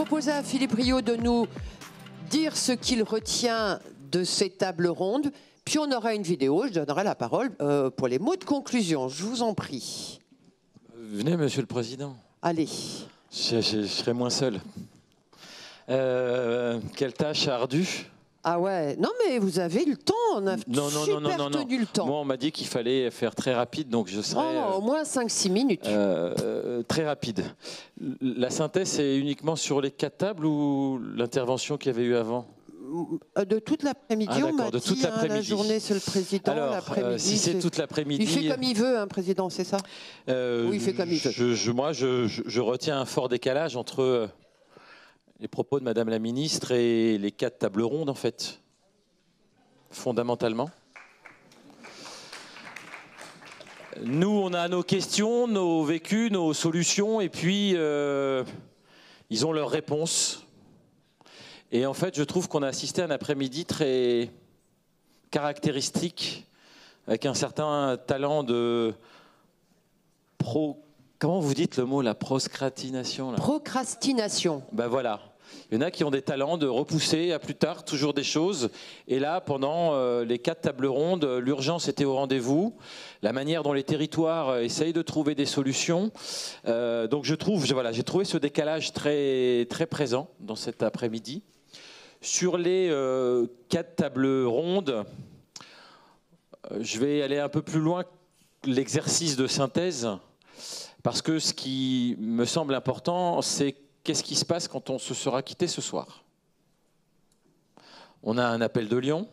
proposer à Philippe Rio de nous dire ce qu'il retient de ces tables rondes. Puis on aura une vidéo, je donnerai la parole pour les mots de conclusion. Je vous en prie. Venez, Monsieur le Président. Allez. Je serai moins seul. Quelle tâche ardue. Ah ouais, non mais vous avez le temps, on a super tenu le temps. Moi on m'a dit qu'il fallait faire très rapide, donc je serai... au moins 5-6 minutes. Très rapide. La synthèse, c'est uniquement sur les 4 tables ou l'intervention qu'il y avait eu avant? De toute l'après-midi, on m'a dit, la journée c'est le président, l'après-midi si c'est toute l'après-midi... Il fait comme il veut, un président, c'est ça? Oui, il fait comme il veut. Moi, je retiens un fort décalage entre les propos de Madame la Ministre et les 4 tables rondes, en fait, fondamentalement. Nous, on a nos questions, nos vécus, nos solutions, et puis ils ont leurs réponses. Et en fait, je trouve qu'on a assisté à un après-midi très caractéristique, avec un certain talent de Comment vous dites le mot, la procrastination là? Procrastination. Ben voilà. Il y en a qui ont des talents de repousser à plus tard toujours des choses. Et là, pendant les 4 tables rondes, l'urgence était au rendez-vous. La manière dont les territoires essayent de trouver des solutions. Donc j'ai trouvé ce décalage très, très présent dans cet après-midi. Sur les 4 tables rondes, je vais aller un peu plus loin que l'exercice de synthèse. Parce que ce qui me semble important, c'est qu'est-ce qui se passe quand on se sera quitté ce soir. On a un appel de Lyon.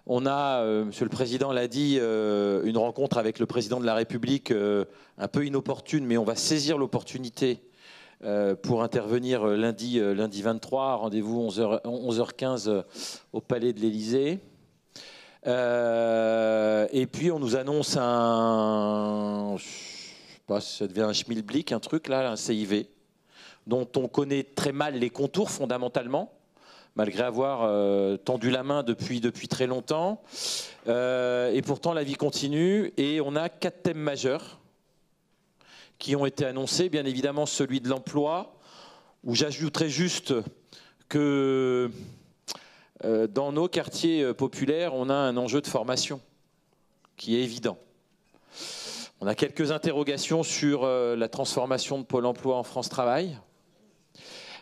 On a, Monsieur le Président l'a dit, une rencontre avec le Président de la République un peu inopportune, mais on va saisir l'opportunité pour intervenir lundi 23, rendez-vous 11h15 au Palais de l'Élysée. Et puis on nous annonce ça devient un schmilblick, un truc là, un CIV, dont on connaît très mal les contours fondamentalement, malgré avoir tendu la main depuis très longtemps. Et pourtant la vie continue et on a 4 thèmes majeurs qui ont été annoncés. Bien évidemment celui de l'emploi, où j'ajouterais juste que dans nos quartiers populaires, on a un enjeu de formation qui est évident. On a quelques interrogations sur la transformation de Pôle emploi en France Travail.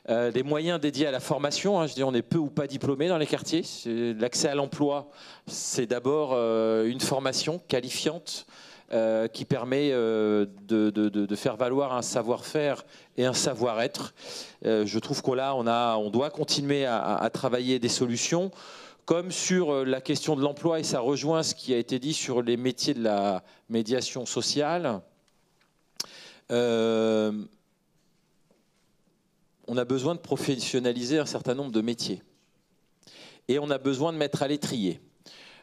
Les moyens dédiés à la formation, je dis on est peu ou pas diplômés dans les quartiers. L'accès à l'emploi, c'est d'abord une formation qualifiante qui permet de faire valoir un savoir-faire et un savoir-être. Je trouve qu'on doit continuer à travailler des solutions. Comme sur la question de l'emploi, et ça rejoint ce qui a été dit sur les métiers de la médiation sociale, on a besoin de professionnaliser un certain nombre de métiers. Et on a besoin de mettre à l'étrier.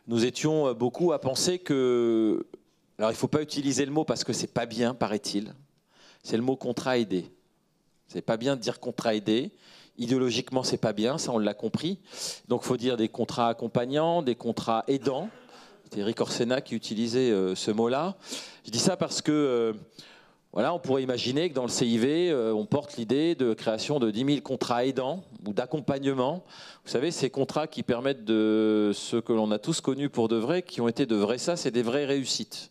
Nous étions beaucoup à penser que... Alors il ne faut pas utiliser le mot parce que c'est pas bien, paraît-il. C'est le mot contrat aidé. C'est pas bien de dire contrat aidé. Idéologiquement, c'est pas bien, ça on l'a compris. Donc il faut dire des contrats accompagnants, des contrats aidants. C'était Eric Orsena qui utilisait ce mot-là. Je dis ça parce que on pourrait imaginer que dans le CIV, on porte l'idée de création de 10 000 contrats aidants ou d'accompagnement. Vous savez, ces contrats qui permettent de ce que l'on a tous connu pour de vrai, qui ont été de vrais c'est des vraies réussites.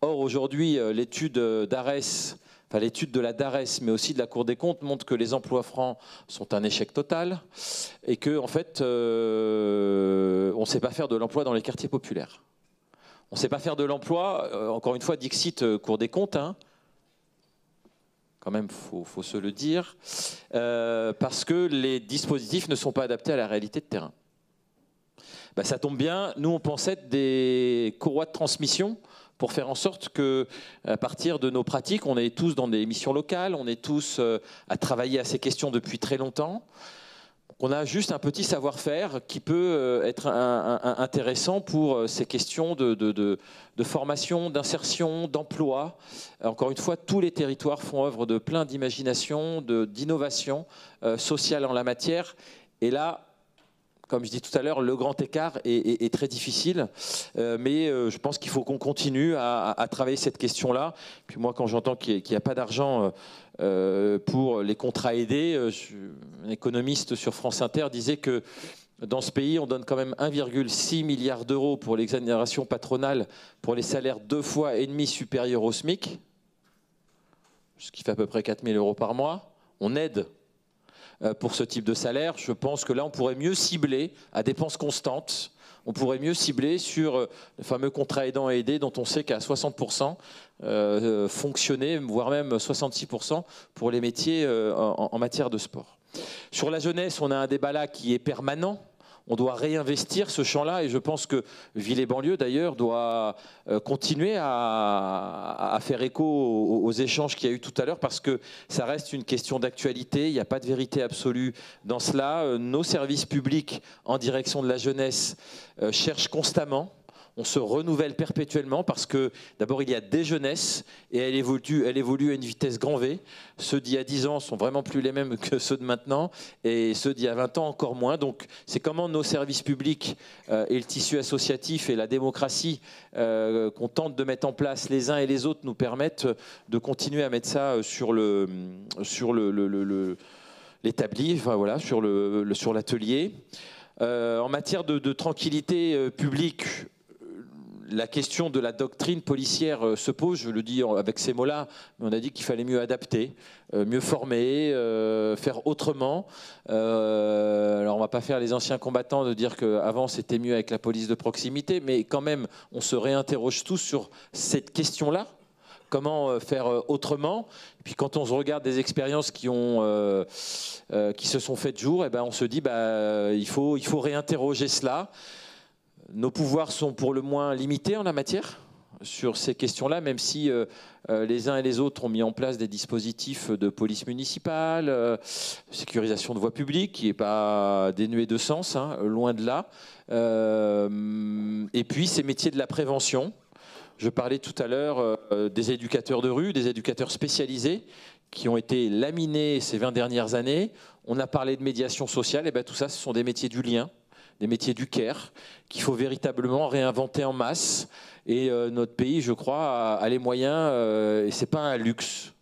Or, aujourd'hui, l'étude d'ARES, l'étude de la DARES, mais aussi de la Cour des comptes, montre que les emplois francs sont un échec total et que, en fait, on ne sait pas faire de l'emploi dans les quartiers populaires. On ne sait pas faire de l'emploi, encore une fois, dixit Cour des comptes, quand même, faut se le dire, parce que les dispositifs ne sont pas adaptés à la réalité de terrain. Ça tombe bien, nous on pensait être des courroies de transmission pour faire en sorte que, à partir de nos pratiques, on est tous dans des missions locales, on est tous à travailler à ces questions depuis très longtemps. On a juste un petit savoir-faire qui peut être intéressant pour ces questions de formation, d'insertion, d'emploi. Encore une fois, tous les territoires font œuvre de plein d'imagination, d'innovation sociale en la matière. Et là, comme je dis tout à l'heure, le grand écart est très difficile, mais je pense qu'il faut qu'on continue à travailler cette question-là. Puis moi, quand j'entends qu'il n'y a pas d'argent pour les contrats aidés, un économiste sur France Inter disait que dans ce pays, on donne quand même 1,6 milliard d'euros pour l'exonération patronale pour les salaires 2,5 fois supérieurs au SMIC, ce qui fait à peu près 4 000 euros par mois. On aide pour ce type de salaire. Je pense que là, on pourrait mieux cibler à dépenses constantes. On pourrait mieux cibler sur le fameux contrat aidant et aidé dont on sait qu'à 60% fonctionner, voire même 66% pour les métiers en matière de sport. Sur la jeunesse, on a un débat là qui est permanent. On doit réinvestir ce champ-là et je pense que Ville et banlieue d'ailleurs doit continuer à faire écho aux échanges qu'il y a eu tout à l'heure parce que ça reste une question d'actualité, il n'y a pas de vérité absolue dans cela. Nos services publics en direction de la jeunesse cherchent constamment. On se renouvelle perpétuellement parce que d'abord il y a des jeunesses et elle évolue à une vitesse grand V. Ceux d'il y a 10 ans sont vraiment plus les mêmes que ceux de maintenant et ceux d'il y a 20 ans encore moins. Donc c'est comment nos services publics et le tissu associatif et la démocratie qu'on tente de mettre en place les uns et les autres nous permettent de continuer à mettre ça sur l'établi, enfin, voilà, sur l'atelier. En matière de tranquillité publique, la question de la doctrine policière se pose, je le dis avec ces mots-là, mais on a dit qu'il fallait mieux adapter, mieux former, faire autrement. Alors on ne va pas faire les anciens combattants de dire qu'avant c'était mieux avec la police de proximité, mais quand même on se réinterroge tous sur cette question-là. Comment faire autrement? Et puis quand on se regarde des expériences qui se sont faites jour, et ben on se dit il faut réinterroger cela. Nos pouvoirs sont pour le moins limités en la matière sur ces questions-là, même si les uns et les autres ont mis en place des dispositifs de police municipale, de sécurisation de voies publiques, qui n'est pas dénué de sens, hein, loin de là. Et puis ces métiers de la prévention. Je parlais tout à l'heure des éducateurs de rue, des éducateurs spécialisés qui ont été laminés ces 20 dernières années. On a parlé de médiation sociale, et bien tout ça, ce sont des métiers du lien, des métiers du care, qu'il faut véritablement réinventer en masse. Et notre pays, je crois, a les moyens, et ce n'est pas un luxe,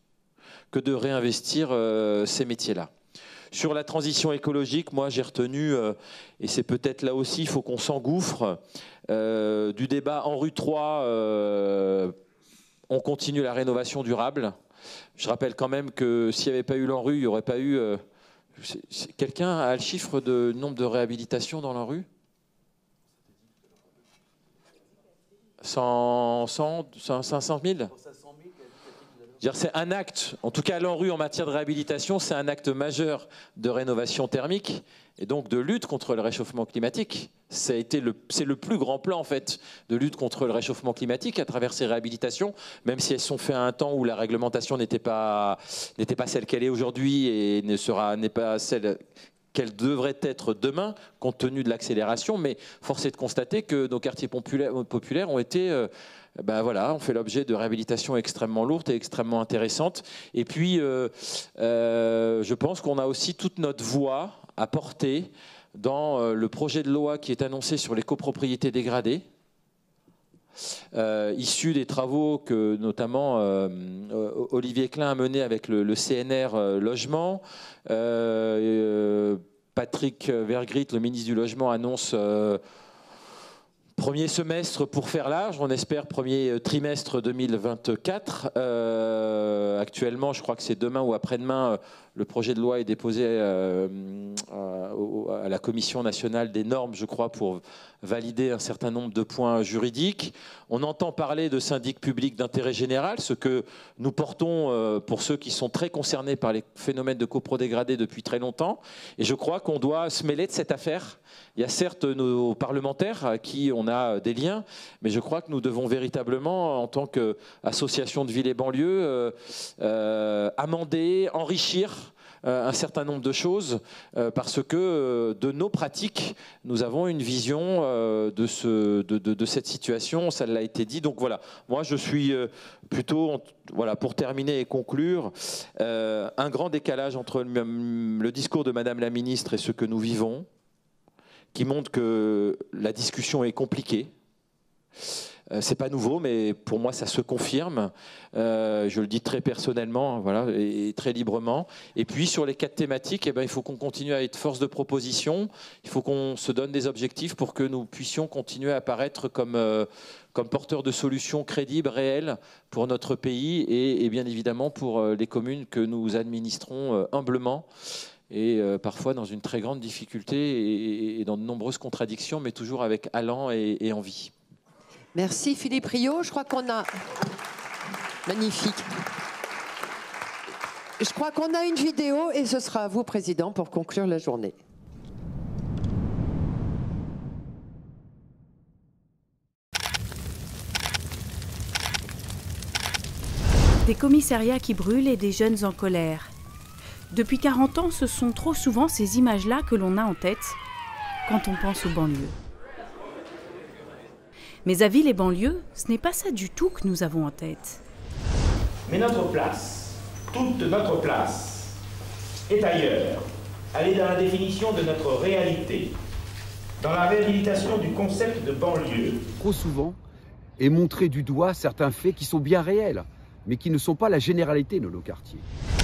que de réinvestir ces métiers-là. Sur la transition écologique, moi j'ai retenu, et c'est peut-être là aussi, il faut qu'on s'engouffre, du débat en rue 3, on continue la rénovation durable. Je rappelle quand même que s'il n'y avait pas eu l'ANRU, il n'y aurait pas eu... Quelqu'un a le chiffre de nombre de réhabilitations dans l'ANRU? 500 000? C'est un acte, en tout cas l'ANRU en matière de réhabilitation, c'est un acte majeur de rénovation thermique et donc de lutte contre le réchauffement climatique. C'est le plus grand plan en fait de lutte contre le réchauffement climatique à travers ces réhabilitations, même si elles sont faites à un temps où la réglementation n'était pas celle qu'elle est aujourd'hui et n'est pas celle qu'elle devrait être demain, compte tenu de l'accélération. Mais force est de constater que nos quartiers populaires ont été... on fait l'objet de réhabilitations extrêmement lourdes et extrêmement intéressantes. Et puis, je pense qu'on a aussi toute notre voix à porter dans le projet de loi qui est annoncé sur les copropriétés dégradées, issu des travaux que notamment Olivier Klein a menés avec le CNR Logement. Patrick Vergrit, le ministre du Logement, annonce... premier semestre pour faire large, on espère premier trimestre 2024. Actuellement, je crois que c'est demain ou après-demain, le projet de loi est déposé à la Commission nationale des normes, je crois, pour valider un certain nombre de points juridiques. On entend parler de syndic public d'intérêt général, ce que nous portons pour ceux qui sont très concernés par les phénomènes de coprodégradés depuis très longtemps. Et je crois qu'on doit se mêler de cette affaire. Il y a certes nos parlementaires à qui on a des liens, mais je crois que nous devons véritablement, en tant qu'association de villes et banlieues, amender, enrichir un certain nombre de choses, parce que de nos pratiques, nous avons une vision de cette situation, ça l'a été dit. Donc voilà, moi je suis plutôt, voilà, pour terminer et conclure, un grand décalage entre le discours de Madame la Ministre et ce que nous vivons, qui montrent que la discussion est compliquée. C'est pas nouveau, mais pour moi, ça se confirme. Je le dis très personnellement, voilà, et très librement. Et puis, sur les 4 thématiques, eh ben, il faut qu'on continue à être force de proposition. Il faut qu'on se donne des objectifs pour que nous puissions continuer à apparaître comme porteurs de solutions crédibles, réelles pour notre pays et bien évidemment pour les communes que nous administrons humblement et parfois dans une très grande difficulté et dans de nombreuses contradictions, mais toujours avec allant et envie. Merci Philippe Rio. Je crois qu'on a... Magnifique. Je crois qu'on a une vidéo et ce sera à vous, Président, pour conclure la journée. Des commissariats qui brûlent et des jeunes en colère. Depuis 40 ans, ce sont trop souvent ces images-là que l'on a en tête quand on pense aux banlieues. Mais à Ville et banlieue, ce n'est pas ça du tout que nous avons en tête. Mais notre place, toute notre place, est ailleurs. Elle est dans la définition de notre réalité, dans la réhabilitation du concept de banlieue. Trop souvent est montré du doigt certains faits qui sont bien réels, mais qui ne sont pas la généralité de nos quartiers.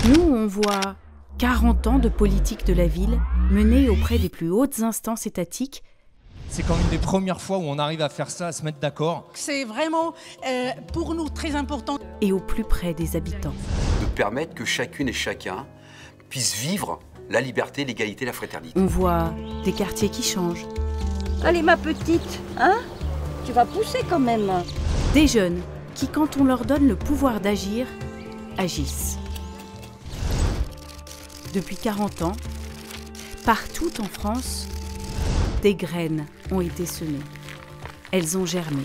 Nous, on voit 40 ans de politique de la ville menée auprès des plus hautes instances étatiques. C'est quand même des premières fois où on arrive à faire ça, à se mettre d'accord. C'est vraiment, pour nous, très important. Et au plus près des habitants. De permettre que chacune et chacun puisse vivre la liberté, l'égalité, la fraternité. On voit des quartiers qui changent. Allez ma petite, hein? Tu vas pousser quand même. Des jeunes qui, quand on leur donne le pouvoir d'agir, agissent. Depuis 40 ans, partout en France, des graines ont été semées. Elles ont germé.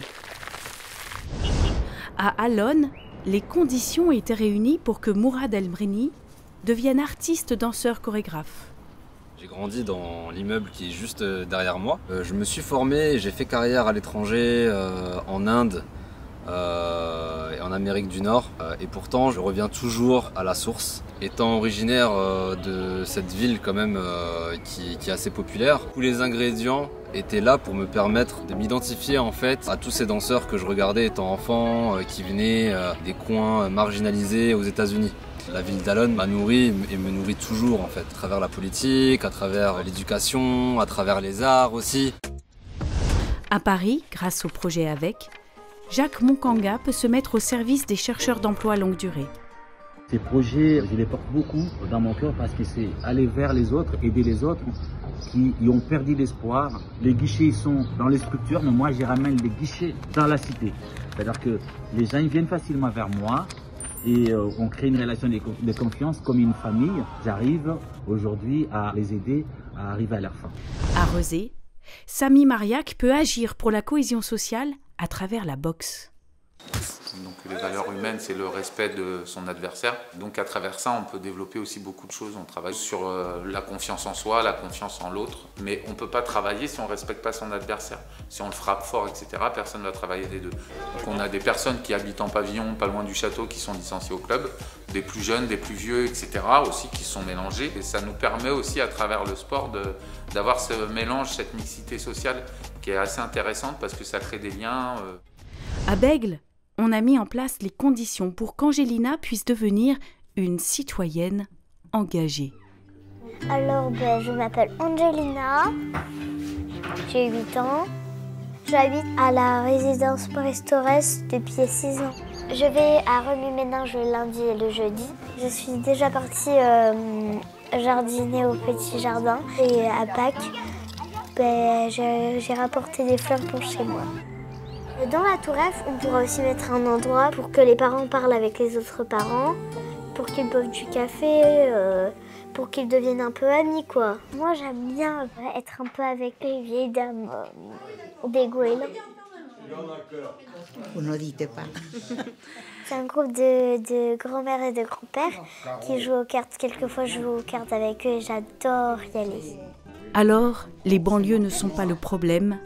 À Allonne, les conditions étaient réunies pour que Mourad El-Mrini devienne artiste, danseur, chorégraphe. J'ai grandi dans l'immeuble qui est juste derrière moi. Je me suis formé, j'ai fait carrière à l'étranger, en Inde et en Amérique du Nord. Et pourtant, je reviens toujours à la source. Étant originaire de cette ville quand même qui est assez populaire, tous les ingrédients étaient là pour me permettre de m'identifier en fait à tous ces danseurs que je regardais étant enfant, qui venaient des coins marginalisés aux États-Unis. La ville d'Allonne m'a nourri et me nourrit toujours en fait, à travers la politique, à travers l'éducation, à travers les arts aussi. À Paris, grâce au projet AVEC, Jacques Moncanga peut se mettre au service des chercheurs d'emploi à longue durée. Ces projets, je les porte beaucoup dans mon cœur parce que c'est aller vers les autres, aider les autres qui ont perdu l'espoir. Les guichets ils sont dans les structures, mais moi j'y ramène les guichets dans la cité. C'est-à-dire que les gens ils viennent facilement vers moi et on crée une relation de confiance comme une famille. J'arrive aujourd'hui à les aider à arriver à leur fin. À Rezé, Samy Mariac peut agir pour la cohésion sociale à travers la boxe. Donc les valeurs humaines, c'est le respect de son adversaire. Donc à travers ça, on peut développer aussi beaucoup de choses. On travaille sur la confiance en soi, la confiance en l'autre. Mais on ne peut pas travailler si on ne respecte pas son adversaire. Si on le frappe fort, etc., personne ne va travailler des deux. Donc on a des personnes qui habitent en pavillon, pas loin du château, qui sont licenciées au club. Des plus jeunes, des plus vieux, etc., aussi, qui sont mélangés. Et ça nous permet aussi, à travers le sport, d'avoir ce mélange, cette mixité sociale qui est assez intéressante parce que ça crée des liens. À Bègles, on a mis en place les conditions pour qu'Angelina puisse devenir une citoyenne engagée. Alors, je m'appelle Angelina, j'ai 8 ans. J'habite à la résidence Prestores depuis 6 ans. Je vais à Remue-Ménage le lundi et le jeudi. Je suis déjà partie jardiner au petit jardin. Et à Pâques, j'ai rapporté des fleurs pour chez moi. Dans la Tour Eiffel, on pourra aussi mettre un endroit pour que les parents parlent avec les autres parents, pour qu'ils boivent du café, pour qu'ils deviennent un peu amis, quoi. Moi, j'aime bien être un peu avec les vieilles dames des goélands. Vous ne dites pas. C'est un groupe de grand-mères et de grands-pères qui jouent aux cartes. Quelquefois, je joue aux cartes avec eux et j'adore y aller. Alors, les banlieues ne sont pas le problème,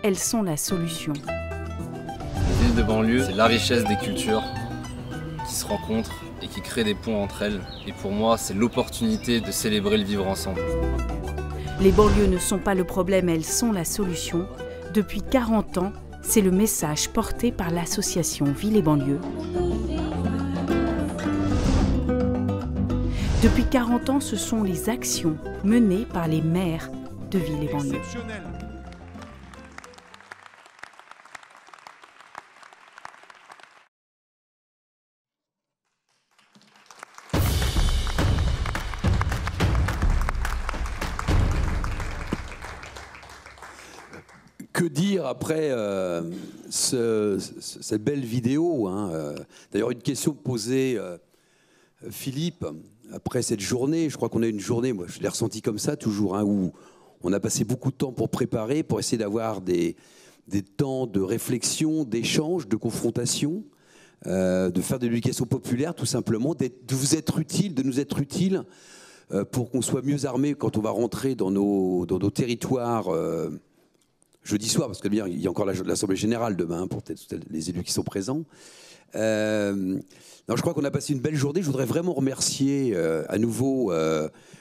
elles sont la solution. Les villes de banlieue, c'est la richesse des cultures qui se rencontrent et qui créent des ponts entre elles. Et pour moi, c'est l'opportunité de célébrer le vivre ensemble. Les banlieues ne sont pas le problème, elles sont la solution. Depuis 40 ans, c'est le message porté par l'association Ville et Banlieue. Depuis 40 ans, ce sont les actions menées par les maires de Ville et Banlieue. Que dire après cette belle vidéo, hein, D'ailleurs, une question posée, Philippe, après cette journée, je crois qu'on a une journée, moi je l'ai ressenti comme ça toujours, hein, où on a passé beaucoup de temps pour préparer, pour essayer d'avoir des temps de réflexion, d'échange, de confrontation, de faire de l'éducation populaire tout simplement, de vous être utile, de nous être utile pour qu'on soit mieux armés quand on va rentrer dans nos territoires jeudi soir, parce qu'il y a encore l'Assemblée Générale demain, hein, pour peut-être les élus qui sont présents. Non, je crois qu'on a passé une belle journée. Je voudrais vraiment remercier à nouveau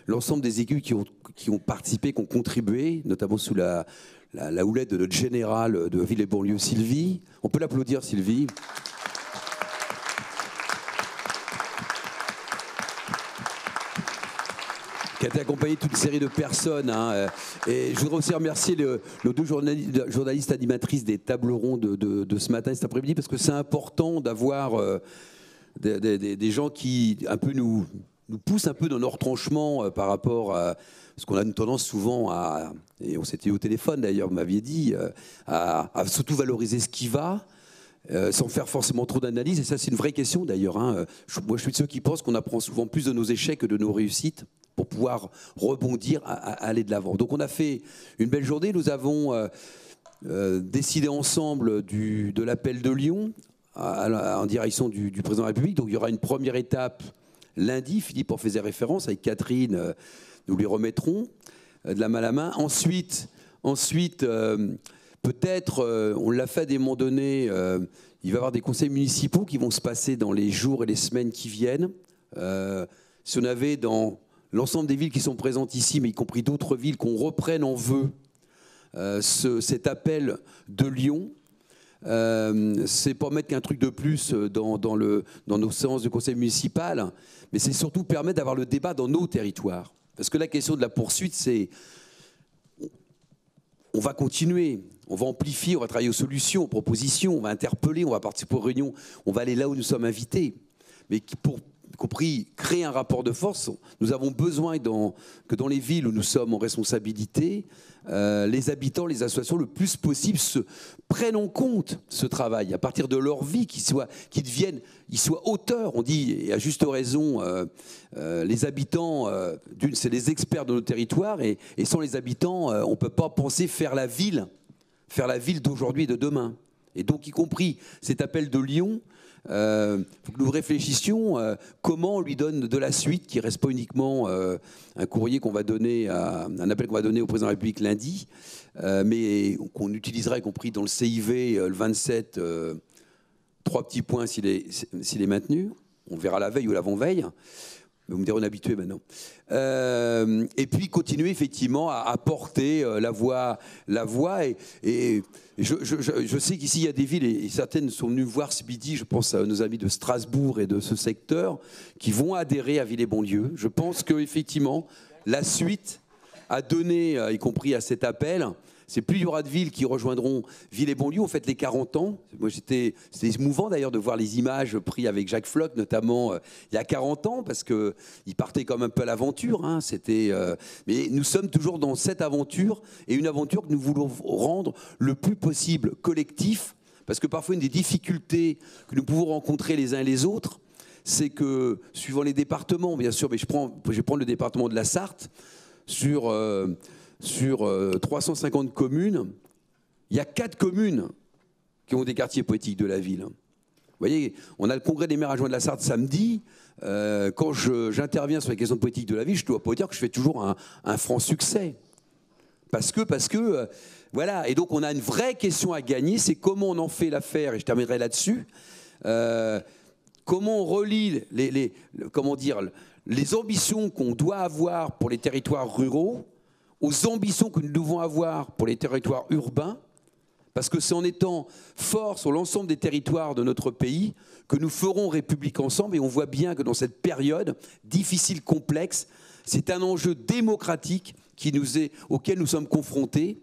l'ensemble des élus qui ont participé, qui ont contribué, notamment sous la houlette de notre générale de Ville et Banlieue, Sylvie. On peut l'applaudir, Sylvie. Qui a été accompagné de toute une série de personnes. Hein, et je voudrais aussi remercier nos deux journalistes animatrices des tables rondes de ce matin et cet après-midi, parce que c'est important d'avoir des gens qui un peu nous poussent un peu dans nos retranchements par rapport à... Parce qu'on a une tendance souvent à... Et on s'était au téléphone d'ailleurs, vous m'aviez dit, à surtout valoriser ce qui va, sans faire forcément trop d'analyse. Et ça, c'est une vraie question d'ailleurs. Hein. Moi, je suis de ceux qui pensent qu'on apprend souvent plus de nos échecs que de nos réussites, pour pouvoir rebondir, à aller de l'avant. Donc on a fait une belle journée. Nous avons décidé ensemble de l'appel de Lyon en direction du président de la République. Donc il y aura une première étape lundi. Philippe en faisait référence avec Catherine. Nous lui remettrons de la main à la main. Ensuite peut-être, on l'a fait à des moments donnés, il va y avoir des conseils municipaux qui vont se passer dans les jours et les semaines qui viennent. Si on avait dans l'ensemble des villes qui sont présentes ici, mais y compris d'autres villes, qu'on reprenne en vœu cet appel de Lyon, c'est pas mettre qu'un truc de plus dans nos séances de conseil municipal, mais c'est surtout permettre d'avoir le débat dans nos territoires. Parce que la question de la poursuite, c'est... On va continuer, on va amplifier, on va travailler aux solutions, aux propositions, on va interpeller, on va participer aux réunions, on va aller là où nous sommes invités. Mais pour compris créer un rapport de force, nous avons besoin que dans les villes où nous sommes en responsabilité, les habitants, les associations, le plus possible prennent en compte ce travail, à partir de leur vie, qu'ils soient auteurs. On dit, et à juste raison, les habitants, c'est les experts de nos territoires, et sans les habitants, on ne peut pas penser faire la ville d'aujourd'hui et de demain. Et donc, y compris cet appel de Lyon, faut que nous réfléchissions comment on lui donne de la suite, qui ne reste pas uniquement un courrier qu'on va donner, un appel qu'on va donner au président de la République lundi, mais qu'on utilisera, y compris dans le CIV le 27, 3 petits points s'il est maintenu. On verra la veille ou l'avant-veille. Vous me direz, on est habitué maintenant. Et puis continuer effectivement à porter la voix. Et je sais qu'ici, il y a des villes, et certaines sont venues voir ce midi, je pense à nos amis de Strasbourg et de ce secteur, qui vont adhérer à Ville et Banlieue. Je pense qu'effectivement, la suite à donner, y compris à cet appel, c'est plus il y aura de villes qui rejoindront Ville et Banlieue. On fête les 40 ans. Moi, c'était émouvant d'ailleurs de voir les images prises avec Jacques Floch, notamment il y a 40 ans, parce qu'il partait comme un peu à l'aventure. Hein. Mais nous sommes toujours dans cette aventure, et une aventure que nous voulons rendre le plus possible collectif, parce que parfois une des difficultés que nous pouvons rencontrer les uns et les autres, c'est que, suivant les départements, bien sûr, mais je vais prendre le département de la Sarthe, sur 350 communes, il y a 4 communes qui ont des quartiers poétiques de la ville. Vous voyez, on a le congrès des maires adjoints de la Sarthe samedi. Quand j'interviens sur les questions poétiques de la ville, je ne dois pas dire que je fais toujours un franc succès. Parce que voilà. Et donc, on a une vraie question à gagner, c'est comment on en fait l'affaire, et je terminerai là-dessus. Comment on relie les ambitions qu'on doit avoir pour les territoires ruraux aux ambitions que nous devons avoir pour les territoires urbains, parce que c'est en étant forts sur l'ensemble des territoires de notre pays que nous ferons République ensemble. Et on voit bien que dans cette période difficile, complexe, c'est un enjeu démocratique auquel nous sommes confrontés.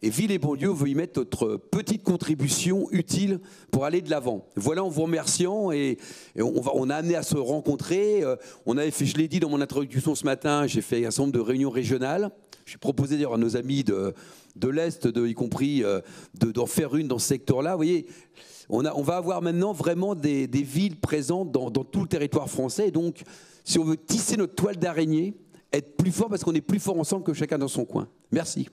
Et Ville et banlieue veut y mettre notre petite contribution utile pour aller de l'avant. Voilà, en vous remerciant, et on a amené à se rencontrer. On avait fait, je l'ai dit dans mon introduction ce matin, j'ai fait un certain nombre de réunions régionales. J'ai proposé d'ailleurs à nos amis de l'Est, y compris d'en faire une dans ce secteur-là. Vous voyez, on va avoir maintenant vraiment des villes présentes dans tout le territoire français. Et donc, si on veut tisser notre toile d'araignée, être plus fort, parce qu'on est plus fort ensemble que chacun dans son coin. Merci.